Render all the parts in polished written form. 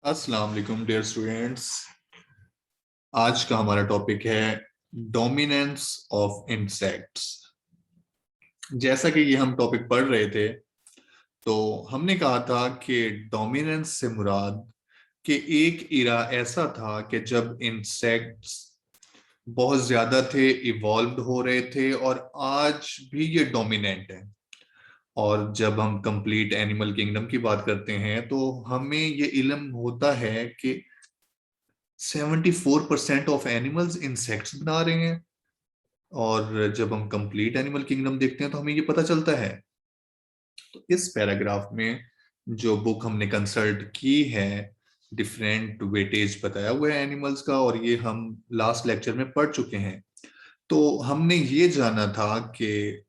अस्सलाम वालेकुम dear students. आज का हमारा टॉपिक है डोमिनेंस ऑफ इंसेक्ट्स। जैसा कि ये हम टॉपिक पढ़ रहे थे तो हमने कहा था कि डोमिनेंस से मुराद कि एक इरा ऐसा था कि जब इंसेक्ट्स बहुत ज्यादा थे, इवॉल्व हो रहे थे और आज भी ये डोमिनेंट है। और जब हम कंप्लीट एनिमल किंगडम की बात करते हैं तो हमें ये इल्म होता है कि 74% ऑफ एनिमल्स इंसेक्ट्स बना रहे हैं। और जब हम कंप्लीट एनिमल किंगडम देखते हैं तो हमें ये पता चलता है। तो इस पैराग्राफ में जो बुक हमने कंसल्ट की है, डिफरेंट वेटेज बताया हुआ है एनिमल्स का, और ये हम लास्ट लेक्चर में पढ़ चुके हैं। तो हमने ये जाना था कि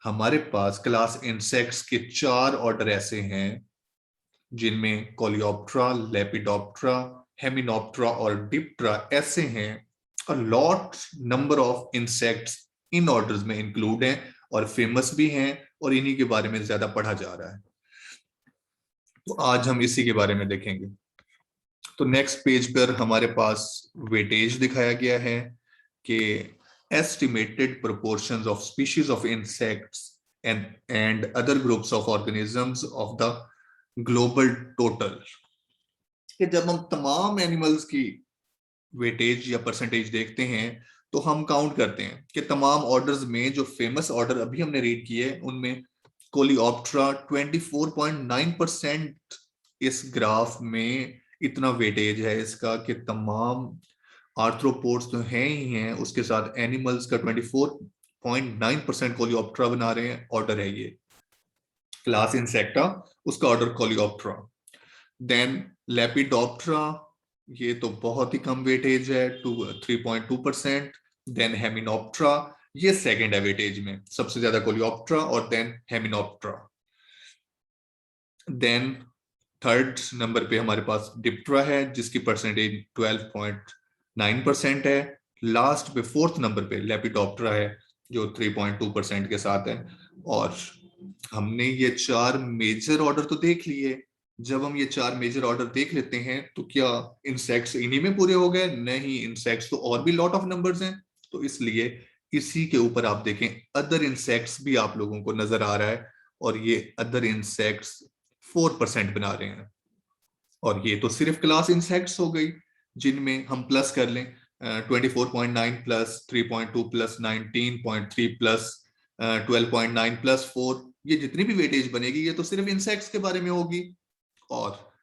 हमारे पास क्लास इंसेक्ट्स के 4 ऑर्डर ऐसे हैं जिनमें कोलियोप्ट्रा, लेपिडोप्ट्रा, हेमिनोप्ट्रा और डिप्ट्रा ऐसे हैं। और lot number of insects in orders में इंक्लूड हैं और फेमस भी हैं और इन्हीं के बारे में ज्यादा पढ़ा जा रहा है। तो आज हम इसी के बारे में देखेंगे। तो नेक्स्ट पेज पर हमारे पास वेटेज दिखाया गया है कि estimated proportions of species of insects and other groups of organisms of the global total। कि जब हम तमाम एनिमल्स की वेटेज या परसेंटेज देखते हैं तो हम काउंट करते हैं कि तमाम ऑर्डर्स में जो फेमस ऑर्डर अभी हमने रीड किए उनमें कोलियोप्ट्रा 24.9% इस ग्राफ में इतना वेटेज है इसका कि तमाम आर्थ्रोपोड्स तो हैं ही हैं, उसके साथ एनिमल्स का 24.9% कोलियोप्ट्रा बना रहे हैं। ऑर्डर है ये क्लास इंसेक्टा, उसका ऑर्डर कोलियोप्ट्रा। देन लेपिडोप्ट्रा, ये तो बहुत ही कम वेटेज है 3.2%। देन हेमिनोप्ट्रा, ये सेकंड है वेटेज में, सबसे ज्यादा कोलियोप्ट्रा और देन हेमिनोप्ट्रा। देन थर्ड नंबर पे हमारे पास डिप्ट्रा है जिसकी परसेंटेज 12.9% है। लास्ट पे फोर्थ नंबर पे लेपिडोप्ट्रा है जो 3.2% के साथ है। और हमने ये 4 मेजर ऑर्डर तो देख लिए। जब हम ये 4 मेजर ऑर्डर देख लेते हैं तो क्या इंसेक्ट्स इन्हीं में पूरे हो गए? नहीं, इंसेक्ट्स तो और भी लॉट ऑफ नंबर्स हैं। तो इसलिए इसी के ऊपर आप देखें अदर इंसेक्ट्स भी आप लोगों को नजर आ रहा है और ये अदर इंसेक्ट्स 4% बना रहे हैं। और ये तो सिर्फ क्लास इंसेक्ट्स हो गई जिनमें हम प्लस कर लें 24.9 प्लस 3.2 प्लस 19.3 प्लस 12.9 प्लस 4, ये जितनी भी वेटेज बनेगी ये तो सिर्फ इंसेक्ट्स के बारे में होगी। और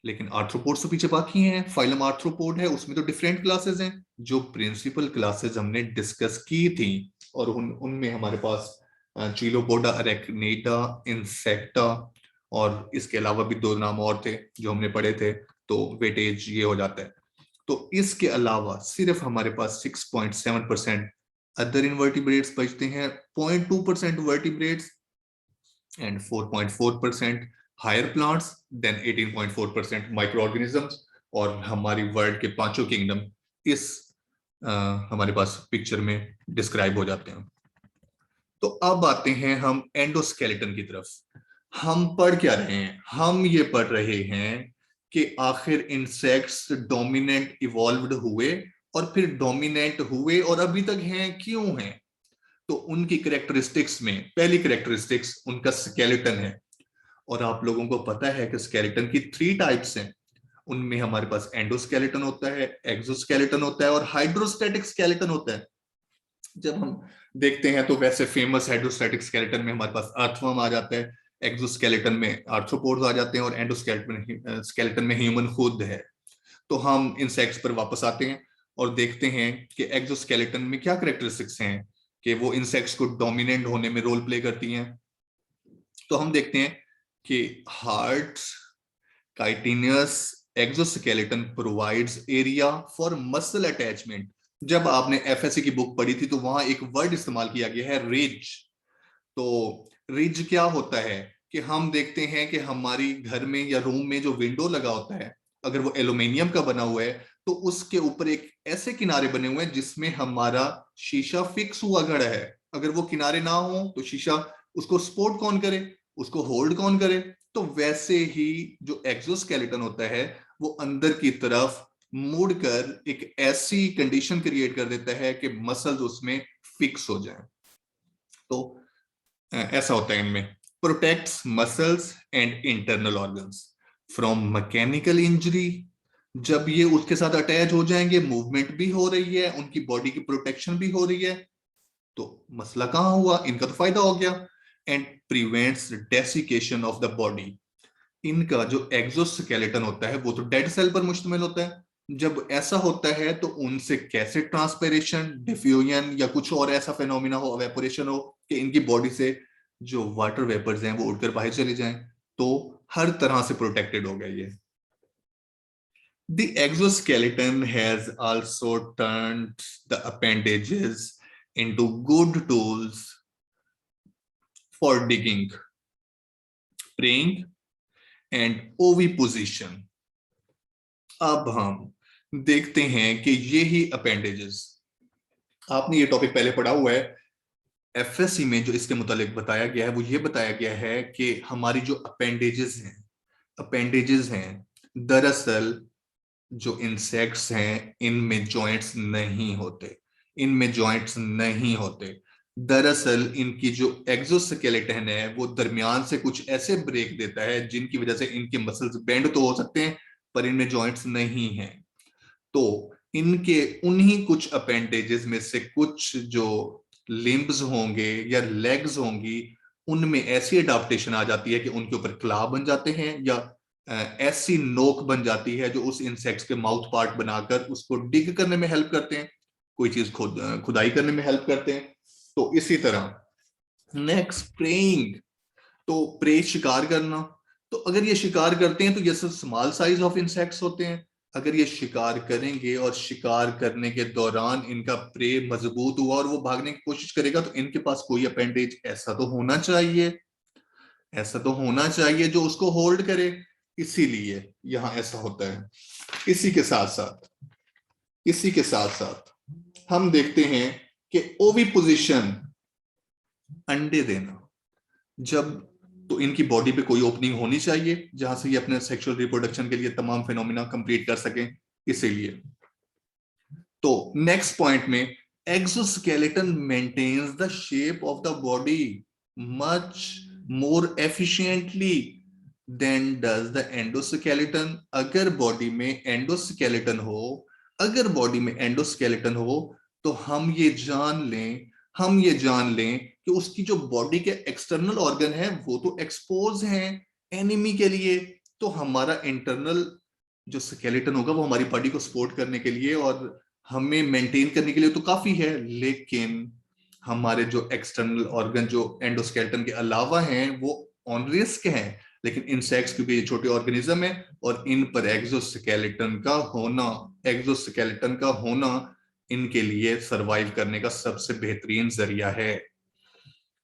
लेकिन आर्थ्रोपोड्स तो पीछे बाकी हैं। फाइलम आर्थ्रोपोड है, उसमें तो डिफरेंट क्लासेस हैं जो प्रिंसिपल क्लासेस हमने डिस्कस की थी। और उनमें हमारे पास चीलोपोडा, अरेक्नेटा, इंसेक्टा और इसके अलावा भी 2 नाम और थे जो हमने पढ़े थे। तो वेटेज ये हो जाता है। तो इसके अलावा सिर्फ हमारे पास 6.7% अदर इनवर्टिब्रेट्स बचते हैं, 0.2% vertebrates and 4.4% higher plants, then 18.4% micro organisms. और हमारी वर्ल्ड के 5 किंगडम इस हमारे पास पिक्चर में डिस्क्राइब हो जाते हैं। तो अब आते हैं हम एंडोस्केलेटन की तरफ। हम पढ़ क्या रहे हैं? हम ये पढ़ रहे हैं कि आखिर इंसेक्ट्स डोमिनेंट इवॉल्व्ड हुए और फिर डोमिनेंट हुए और अभी तक हैं क्यों हैं। तो उनकी कैरेक्टरिस्टिक्स में पहली कैरेक्टरिस्टिक्स उनका स्केलेटन है। और आप लोगों को पता है कि स्केलेटन की 3 टाइप्स हैं। उनमें हमारे पास एंडोस्केलेटन होता है, एक्सोस्केलेटन होता है और हाइड्रोस्टैटिक स्केलेटन होता है। जब हम देखते हैं तो वैसे फेमस हाइड्रोस्टैटिक स्केलेटन में हमारे पास अर्थवर्म आ जाता है, एक्सोस्केलेटन में आर्थ्रोपोड्स आ जाते हैं और एंडोस्केलेटन स्केलेटन में ह्यूमन खुद है। तो हम इंसेक्ट्स पर वापस आते हैं और देखते हैं कि एक्सोस्केलेटन में क्या कैरेक्टरिस्टिक्स हैं कि वो इंसेक्ट्स को डोमिनेंट होने में रोल प्ले करती हैं। तो हम देखते हैं कि heart chitinous exoskeleton provides area for muscle attachment. जब आपने एफएससी की बुक पढ़ी थी तो वहां एक वर्ड इस्तेमाल किया गया है, रिज। तो रिज क्या होता है कि हम देखते हैं कि हमारी घर में या रूम में जो विंडो लगा होता है, अगर वो एल्यूमिनियम का बना हुआ है तो उसके ऊपर एक ऐसे किनारे बने हुए हैं जिसमें हमारा शीशा फिक्स हुआ खड़ा है। अगर वो किनारे ना हो तो शीशा, उसको सपोर्ट कौन करे, उसको होल्ड कौन करे? तो वैसे ही जो एक्सोस्केलेटन होता है वो अंदर की तरफ मुड़कर एक ऐसी कंडीशन क्रिएट कर देता है कि मसल्स उसमें फिक्स हो जाएं। तो ऐसा होता है इनमें। Protects muscles and internal organs from mechanical injury. जब ये उसके साथ अटैच हो जाएंगे, मूवमेंट भी हो रही है, उनकी बॉडी की प्रोटेक्शन भी हो रही है, तो मसला कहां हुआ, इनका तो फायदा हो गया। And prevents desiccation of the body. इनका जो एक्सोस्केलेटन होता है वो तो डेड सेल पर मुश्तमिल होता है। जब ऐसा होता है तो उनसे कैसे ट्रांसपेरेशन, डिफ्यूजन या कुछ और ऐसा फेनोमिना हो, वेपोरेशन हो, कि इनकी बॉडी से जो वाटर वेपर्स हैं वो उड़कर बाहर चले जाएं, तो हर तरह से प्रोटेक्टेड हो गया ये। The exoskeleton has also turned the appendages into good tools for digging, preying and oviposition. अब हम देखते हैं कि ये ही अपेंडेजेस, आपने ये टॉपिक पहले पढ़ा हुआ है एफएससी में, जो इसके मुतालिक बताया गया है वो ये बताया गया है कि हमारी जो अपेंडेजेस हैं दरअसल जो इंसेक्ट्स हैं इनमें जॉइंट्स नहीं होते, इनमें जॉइंट्स नहीं होते। दरअसल इनकी जो एक्सोस्केलेटन है वो दरमियान से कुछ ऐसे ब्रेक देता है जिनकी वजह से इनके मसल्स बेंड तो हो सकते हैं पर इनमें जॉइंट्स नहीं हैं। तो इनके उन्हीं कुछ अपेंडेजेस में से कुछ जो लिम्ब्स होंगे या लेग्स होंगी उनमें ऐसी अडाप्टेशन आ जाती है कि उनके ऊपर क्ला बन जाते हैं या ऐसी नोक बन जाती है जो उस इंसेक्ट्स के माउथ पार्ट बनाकर उसको डिग करने में हेल्प करते हैं, कोई चीज खुदाई करने में हेल्प करते हैं। तो इसी तरह नेक्स्ट प्रेइंग, तो प्रे शिकार करना। तो अगर ये शिकार करते हैं तो ये सब स्मॉल साइज ऑफ इंसेक्ट्स होते हैं। अगर ये शिकार करेंगे और शिकार करने के दौरान इनका प्रे मजबूत हुआ और वो भागने की कोशिश करेगा तो इनके पास कोई अपेंडेज ऐसा तो होना चाहिए, ऐसा तो होना चाहिए जो उसको होल्ड करे, इसीलिए यहां ऐसा होता है। इसी के साथ साथ हम देखते हैं कि ओवी पोजीशन, अंडे देना, जब तो इनकी बॉडी पे कोई ओपनिंग होनी चाहिए जहां से ये अपने सेक्सुअल रिप्रोडक्शन के लिए तमाम फिनोमिना कंप्लीट कर सकें, इसीलिए। तो नेक्स्ट पॉइंट में exoskeleton maintains the shape of the body much more efficiently than does the endoskeleton. अगर बॉडी में एंडोस्केलेटन हो, अगर बॉडी में एंडोस्केलेटन हो तो हम ये जान लें कि उसकी जो बॉडी के एक्सटर्नल ऑर्गन है वो तो एक्सपोज हैं एनिमी के लिए, तो हमारा इंटरनल जो स्केलेटन होगा वो हमारी बॉडी को सपोर्ट करने के लिए और हमें मेंटेन करने के लिए तो काफी है। लेकिन हमारे जो एक्सटर्नल ऑर्गन जो एंडोस्केलेटन के अलावा हैं वो ऑन रिस्क हैं। लेकिन इंसेक्ट्स क्योंकि ये छोटे ऑर्गेनिज्म है और इन पर एक्सोस्केलेटन का होना इनके लिए सरवाइव करने का सबसे बेहतरीन जरिया है।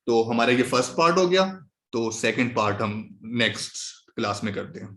तो हमारा ये फर्स्ट पार्ट हो गया, तो सेकंड पार्ट हम नेक्स्ट क्लास में करते हैं।